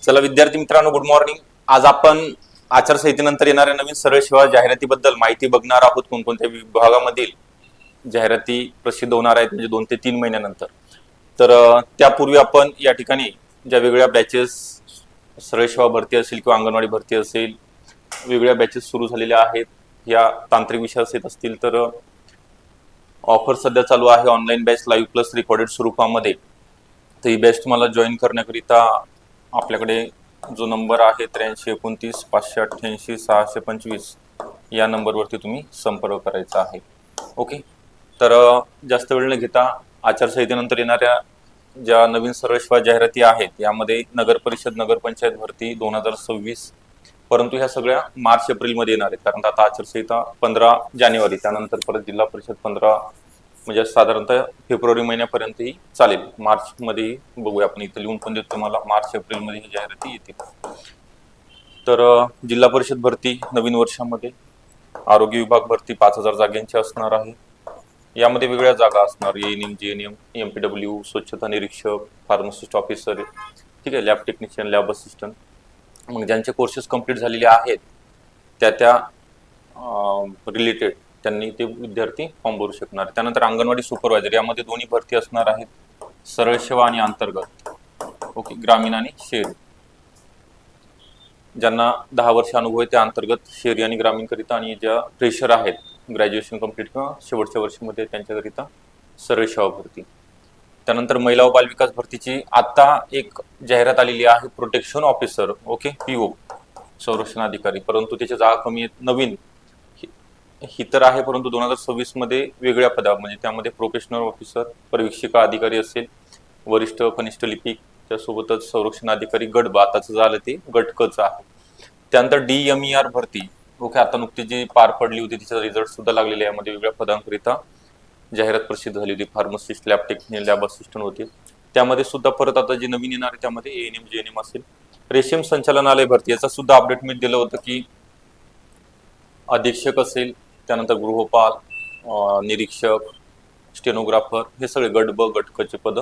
चला विद्यार्थी मित्रांनो, गुड मॉर्निंग. आज आपण आचारसंहितेनंतर येणाऱ्या नवीन सरळ सेवा जाहिरातीबद्दल माहिती बघणार आहोत. कोणकोणत्या विभागामधील जाहिराती प्रसिद्ध होणार आहेत, म्हणजे 2 ते 3 महिन्यानंतर. तर त्यापूर्वी आपण या ठिकाणी ज्या वेगवेगळ्या बॅचेस, सरळ सेवा भरती असेल किंवा अंगणवाडी भरती असेल, वेगवेगळ्या बॅचेस सुरू झालेल्या आहेत. या तांत्रिक विषय असेल असतील तर ऑफर सध्या चालू आहे. Online batch live plus recorded स्वरूपामध्ये. तर ही बॅच तुम्हाला जॉईन करण्याकरिता आपल्याकडे जो नंबर आहे 8329 588 625 या नंबरवरती तुम्ही संपर्क करायचा आहे. ओके. तर जास्त वेळ न घेता आचारसंहितेनंतर येणाऱ्या ज्या नवीन सरळ सेवा जाहिराती आहेत यामध्ये नगर परिषद, नगरपंचायत भरती 2026, परंतु ह्या सगळ्या मार्च एप्रिलमध्ये येणार आहेत. कारण आता आचारसंहिता 15 जानेवारी, त्यानंतर परत जिल्हा परिषद 15, म्हणजे साधारणतः फेब्रुवारी महिन्यापर्यंतही चालेल. मार्च मध्ये बघूया, आपण इथं लिहून पण देतो तुम्हाला. मार्च एप्रिल मध्ये ही जाहिराती येतील. तर जिल्हा परिषद भरती नवीन वर्षामध्ये, आरोग्य विभाग भरती 5000 जागांची असणार आहे. यामध्ये वेगळ्या जागा असणार: एएनएम, जीएनएम, एमपीडब्ल्यू, स्वच्छता निरीक्षक, फार्मासिस्ट ऑफिसर, ठीक आहे, लॅब टेक्निशियन, लॅब असिस्टंट. मग ज्यांचे कोर्सेस कंप्लीट झालेले आहेत त्या रिलेटेड त्यांनी ते विद्यार्थी फॉर्म भरू शकणार. त्यानंतर अंगणवाडी सुपरवायझर, यामध्ये दोन्ही भरती असणार आहेत: सरळ सेवा आणि अंतर्गत. ओके, ग्रामीण आणि शहरी. ज्यांना 10 वर्ष अनुभव आहे त्या अंतर्गत शहरी आणि ग्रामीण करिता, आणि ज्या फ्रेशर आहेत ग्रॅज्युएशन कंप्लीट किंवा शेवटच्या वर्षामध्ये त्यांच्याकरिता सरळ सेवा भरती. त्यानंतर महिला व बालविकास भरतीची आता एक जाहिरात आलेली आहे: प्रोटेक्शन ऑफिसर. ओके, पीओ, संरक्षण अधिकारी. परंतु त्याच्या जागा कमी आहेत. नवीन ही तर आहे, परंतु 2026 मध्ये वेगळ्या पदावर, म्हणजे त्यामध्ये प्रोफेशनल ऑफिसर, परिवीक्षिका अधिकारी असेल, वरिष्ठ कनिष्ठ लिपिक, त्यासोबतच संरक्षण अधिकारी गट ब, आताच झालं ते गट कच आहे. त्यानंतर DMER भरती. ओके, आता नुकती जी पार पडली होती तिचा रिझल्ट सुद्धा लागलेला आहे. यामध्ये वेगळ्या पदांकरिता जाहिरात प्रसिद्ध झाली होती. Pharmacist, lab technician, lab assistant होते. त्यामध्ये सुद्धा परत आता जे नवीन येणार आहे त्यामध्ये एएनएम, जीएनएम असेल. रेशीम संचालनालय भरती, याचा सुद्धा अपडेट मी दिलं होतं की अधीक्षक असेल, त्यानंतर गृहपाल, निरीक्षक, स्टेनोग्राफर, हे सगळे गट ब, गट क चे पद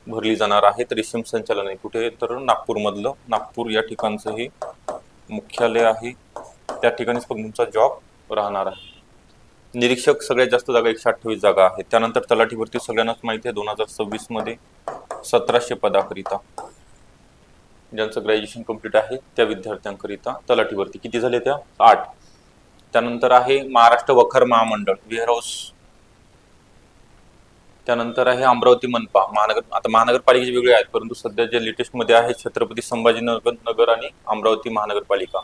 भरली जाणार आहेत. रेशीम संचालनालय कुठे, तर नागपूरमधलं, नागपूर या ठिकाणचं हे मुख्यालय आहे. त्या ठिकाणीच पण तुमचा जॉब राहणार आहे. निरीक्षक सगळ्यात जास्त जागा 128 जागा आहेत. त्यानंतर तलाठी भरती सगळ्यांनाच माहिती आहे, 2026 मध्ये 1700 पदाकरिता ज्यांचं ग्रॅज्युएशन कंप्लीट आहे त्या विद्यार्थ्यांकरिता तलाठी भरती. किती झाले त्या? 8. त्यानंतर आहे महाराष्ट्र वखर महामंडळ, वेअरहाऊस. त्यानंतर आहे अमरावती मनपा, महानगर. आता महानगरपालिकेचे वेगळे आहेत, परंतु सध्या जे लेटेस्ट मध्ये आहे छत्रपती संभाजीनगर आणि अमरावती महानगरपालिका.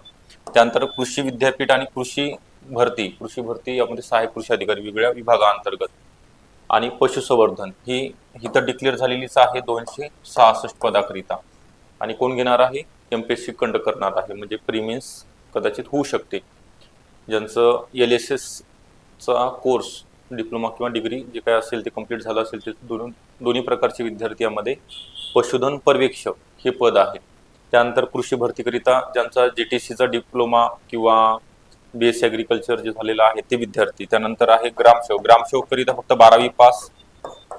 त्यानंतर कृषी विद्यापीठ आणि कृषी भरती यामध्ये सहाय्यक कृषी अधिकारी वेगळ्या विभागाअंतर्गत. आणि पशुसंवर्धन ही इथं डिक्लेअर झालेलीच आहे 266 पदाकरिता. आणि कोण घेणार आहे? MPSC कंडक्ट करणार आहे, म्हणजे प्रीमियन्स कदाचित होऊ शकते. ज्यांचं LSS चा कोर्स, डिप्लोमा किंवा डिग्री जे काय असेल ते कंप्लीट झालं असेल ते दोन्ही प्रकारचे विद्यार्थी यामध्ये. पशुधन पर्यवेक्षक हे पद आहे. त्यानंतर कृषी भरतीकरिता ज्यांचा GTCचा डिप्लोमा किंवा BSc ॲग्रिकल्चर जे झालेलं आहे ते विद्यार्थी. त्यानंतर आहे ग्रामसेवक करिता फक्त 12वी पास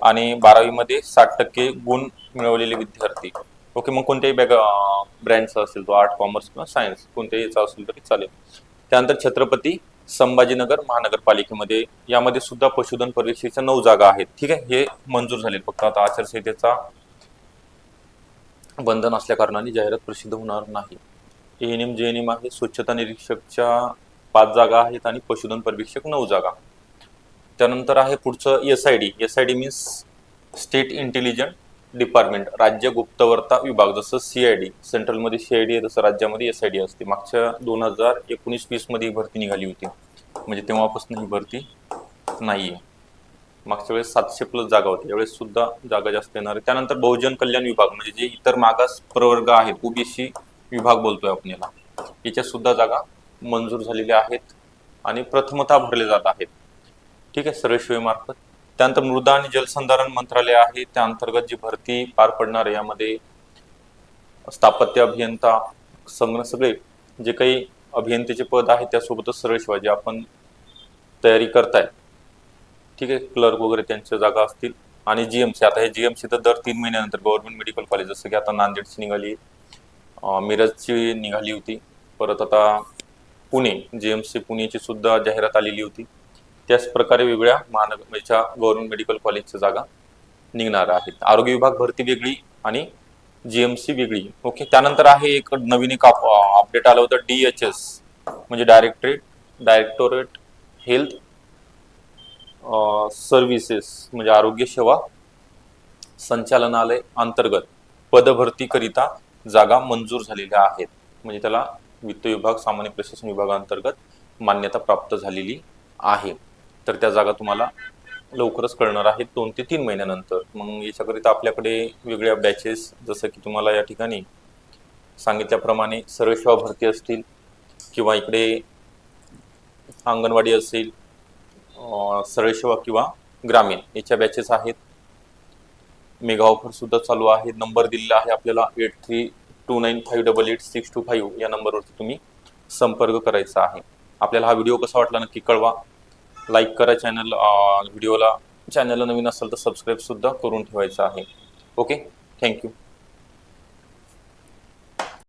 आणि 12वी मध्ये 60% गुण मिळवलेले विद्यार्थी. ओके, मग कोणत्याही ब्रँचचा असेल तो, आर्ट, कॉमर्स किंवा सायन्स, कोणत्याही याचा असेल तरी चालेल. त्यानंतर छत्रपती संभाजीनगर महानगरपालिकेमध्ये, यामध्ये सुद्धा पशुधन पर्यवेक्षकाच्या 9 जागा आहेत. ठीक आहे, हे मंजूर झाले. फक्त आता आचारसंहितेचा बंधन असल्या कारणाने जाहिरात प्रसिद्ध होणार नाही. एएनएम, जीएनएम आहे. स्वच्छता निरीक्षकच्या 5 जागा आहेत आणि पशुधन पर्यवेक्षक 9 जागा. त्यानंतर आहे पुढचं SID means state intelligent department, राज्य गुप्तवार्ता विभाग. जसं CID सेंट्रलमध्ये CID आहे, तसं राज्यामध्ये SID असते. मागच्या 2019-20 मध्ये ही भरती निघाली होती, म्हणजे तेव्हापासून ही भरती नाहीये. मागच्या वेळेस 700+ जागा होत्या, यावेळेस सुद्धा जागा जास्त येणार आहे. त्यानंतर बहुजन कल्याण विभाग, म्हणजे जे इतर मागास प्रवर्ग आहेत, OBC विभाग बोलतोय आपण याला, याच्या सुद्धा जागा मंजूर झालेल्या आहेत आणि प्रथमतः भरले जात आहेत. ठीक आहे, सरळ सेवेमार्फत. त्यानंतर मृदा आणि जलसंधारण मंत्रालय आहे, त्या अंतर्गत जी भरती पार पडणार आहे यामध्ये स्थापत्य अभियंता, सगळे जे काही अभियंतेचे पद आहेत त्यासोबतच सरळ सेवा जे आपण तयारी करताय, ठीक आहे, क्लर्क वगैरे, त्यांच्या जागा असतील. आणि GMC, आता हे GMC तर दर 3 महिन्यानंतर गव्हर्नमेंट मेडिकल कॉलेज, जसं की आता नांदेडची निघाली, मिरजची निघाली होती. परत आता पुणे JMC पुणेची सुद्धा जाहिरात आलेली होती. त्याच प्रकारे वेगळ्या महानगरच्या गव्हर्नमेंट मेडिकल कॉलेजच्या जागा निघणार आहेत. आरोग्य विभाग भरती वेगळी आणि JMC वेगळी. ओके, त्यानंतर आहे एक नवीन एक अपडेट आलं होतं DHS म्हणजे डायरेक्टोरेट हेल्थ सर्व्हिसेस म्हणजे आरोग्य सेवा संचालनालय अंतर्गत पदभरतीकरिता जागा मंजूर झालेल्या आहेत. म्हणजे त्याला वित्त विभाग सामान्य प्रशासन विभागांतर्गत मान्यता प्राप्त झालेली आहे. तर त्या जागा तुम्हाला लवकरच कळणार आहेत 2 ते 3 महिन्यानंतर. मग याच्याकरिता आपल्याकडे वेगळ्या बॅचेस जसं की तुम्हाला या ठिकाणी सांगितल्याप्रमाणे सरळ सेवा भरती असतील किंवा इकडे अंगणवाडी असेल, सरळ सेवा किंवा ग्रामीण याच्या बॅचेस आहेत. मेगा ऑफर सुद्धा चालू आहे. नंबर दिलेला आहे आपल्याला 8329588625 या नंबरवरती तुम्ही संपर्क करायचा आहे. आपल्याला हा व्हिडिओ कसा वाटला नक्की कळवा. लाईक करा व्हिडिओला. चॅनलला नवीन असेल तर सबस्क्राईब सुद्धा करून ठेवायचं आहे. Okay, thank you.